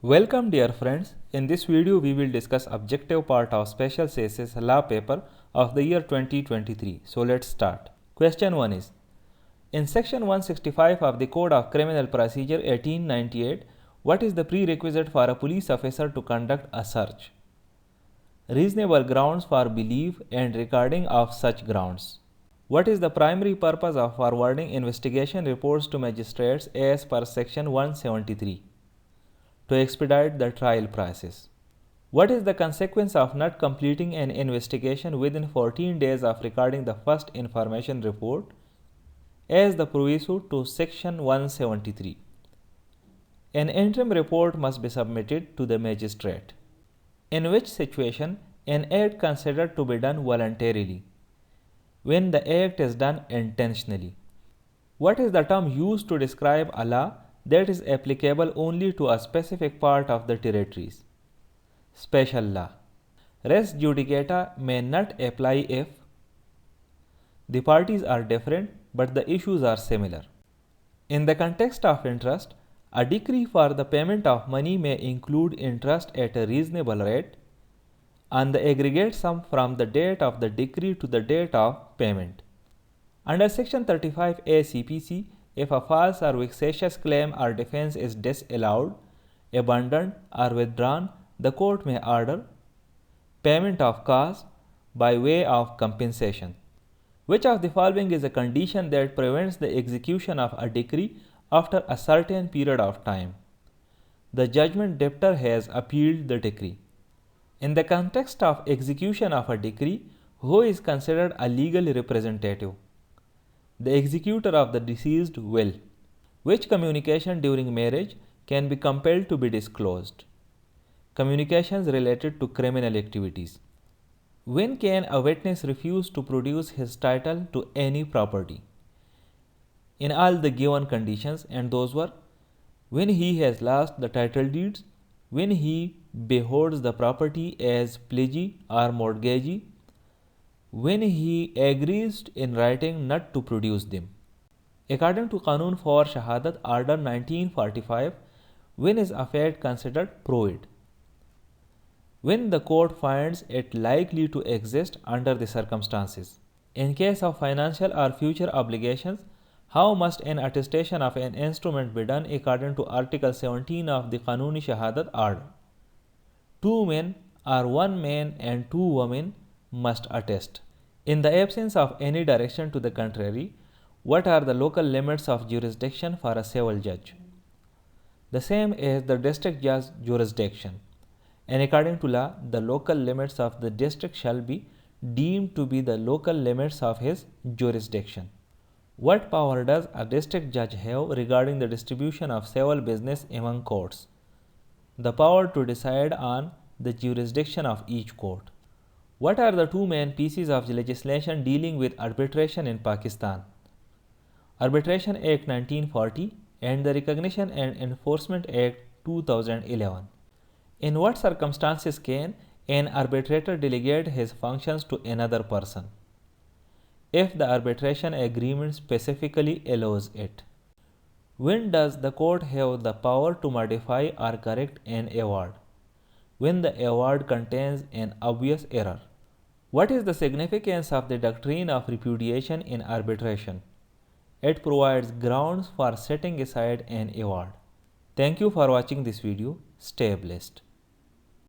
Welcome dear friends. In this video we will discuss objective part of special CSS law paper of the year 2023. So let's start. Question 1 is, in section 165 of the Code of Criminal Procedure 1898, what is the prerequisite for a police officer to conduct a search? Reasonable grounds for belief and recording of such grounds. What is the primary purpose of forwarding investigation reports to magistrates as per section 173? To expedite the trial process. What is the consequence of not completing an investigation within 14 days of recording the first information report as the proviso to section 173? An interim report must be submitted to the magistrate. In which situation an act considered to be done voluntarily? When the act is done intentionally. What is the term used to describe a law that is applicable only to a specific part of the territories? Special law. Res judicata may not apply if the parties are different but the issues are similar. In the context of interest, a decree for the payment of money may include interest at a reasonable rate on the aggregate sum from the date of the decree to the date of payment. Under section 35A CPC, if a false or vexatious claim or defense is disallowed, abandoned or withdrawn, the court may order payment of costs by way of compensation. Which of the following is a condition that prevents the execution of a decree after a certain period of time? The judgment debtor has appealed the decree. In the context of execution of a decree, who is considered a legal representative? The executor of the deceased will. Which communication during marriage can be compelled to be disclosed? Communications related to criminal activities. When can a witness refuse to produce his title to any property? In all the given conditions, and those were: when he has lost the title deeds, when he beholds the property as pledgee or mortgagee, when he agrees in writing not to produce them. According to Qanun for Shahadat Order 1945, when is a fact considered proved? When the court finds it likely to exist under the circumstances. In case of financial or future obligations, how must an attestation of an instrument be done according to Article 17 of the Qanuni Shahadat Order? 2 men or 1 man and 2 women must attest. In the absence of any direction to the contrary, what are the local limits of jurisdiction for a civil judge? The same as the district judge jurisdiction. And according to law, the local limits of the district shall be deemed to be the local limits of his jurisdiction. What power does a district judge have regarding the distribution of civil business among courts? The power to decide on the jurisdiction of each court. What are the 2 main pieces of legislation dealing with arbitration in Pakistan? Arbitration Act 1940 and the Recognition and Enforcement Act 2011. In what circumstances can an arbitrator delegate his functions to another person? If the arbitration agreement specifically allows it. When does the court have the power to modify or correct an award? When the award contains an obvious error. What is the significance of the doctrine of repudiation in arbitration? It provides grounds for setting aside an award. Thank you for watching this video. Stay blessed.